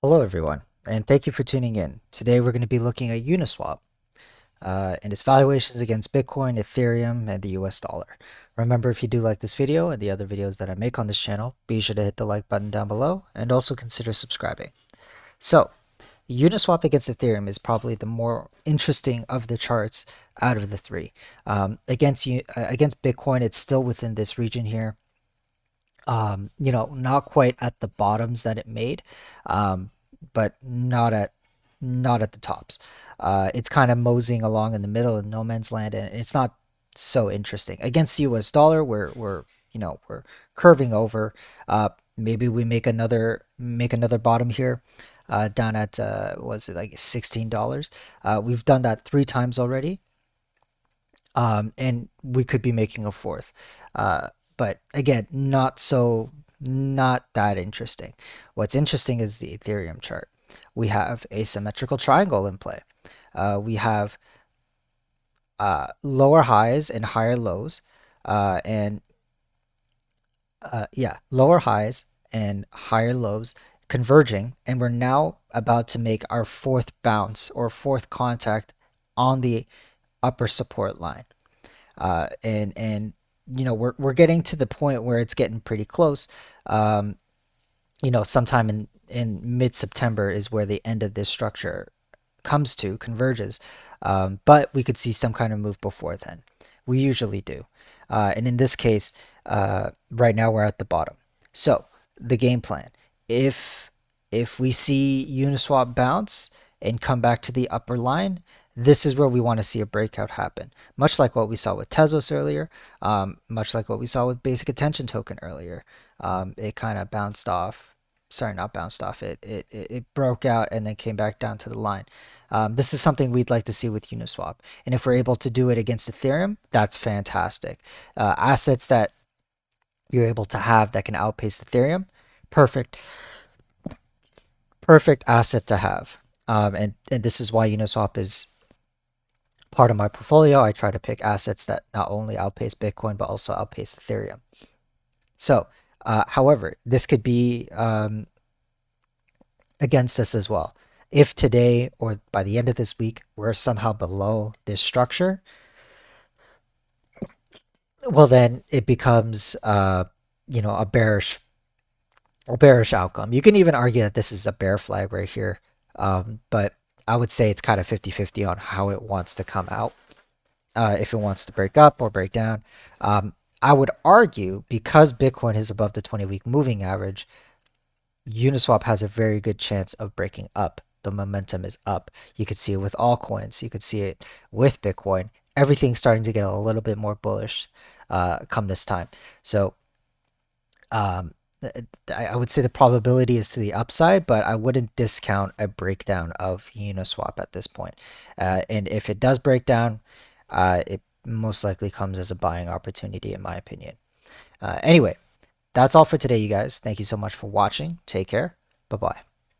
Hello everyone, and thank you for tuning in. Today we're going to be looking at Uniswap and its valuations against Bitcoin, Ethereum, and the US dollar. Remember, if you do like this video and the other videos that I make on this channel, be sure to hit the like button down below and also consider subscribing. So, Uniswap against Ethereum is probably the more interesting of the charts out of the three. Against Bitcoin, it's still within this region here. Not quite at the bottoms that it made, but not at the tops. It's kind of moseying along in the middle of no man's land, and it's not so interesting. Against the US dollar, we're curving over. Maybe we make another bottom here. Down at was it like $16? We've done that 3 times already, and we could be making a fourth. But again, not that interesting. What's interesting is the Ethereum chart. We have a symmetrical triangle in play. We have lower highs and higher lows, and yeah, lower highs and higher lows converging, and we're now about to make our fourth bounce or fourth contact on the upper support line. And we're getting to the point where it's getting pretty close. Sometime in mid-September is where the end of this structure comes to, converges. But we could see some kind of move before then. We usually do. And in this case, right now we're at the bottom. So the game plan, if we see Uniswap bounce and come back to the upper line, this is where we want to see a breakout happen. Much like what we saw with Tezos earlier, much like what we saw with Basic Attention Token earlier. It kind of bounced off. Sorry, not bounced off. It broke out and then came back down to the line. This is something we'd like to see with Uniswap. And if we're able to do it against Ethereum, that's fantastic. Assets that you're able to have that can outpace Ethereum, perfect. Perfect asset to have. And this is why Uniswap is part of my portfolio. I try to pick assets that not only outpace Bitcoin, but also outpace Ethereum. So, however, this could be against us as well. If today or by the end of this week, we're somehow below this structure, well, then it becomes, a bearish outcome. You can even argue that this is a bear flag right here. But I would say it's kind of 50-50 on how it wants to come out. If it wants to break up or break down. I would argue because Bitcoin is above the 20-week moving average, Uniswap has a very good chance of breaking up. The momentum is up. You could see it with altcoins. You could see it with Bitcoin. Everything's starting to get a little bit more bullish come this time. So I would say the probability is to the upside, but I wouldn't discount a breakdown of Uniswap at this point. And if it does break down, it most likely comes as a buying opportunity, in my opinion. Anyway, that's all for today, you guys. Thank you so much for watching. Take care. Bye bye.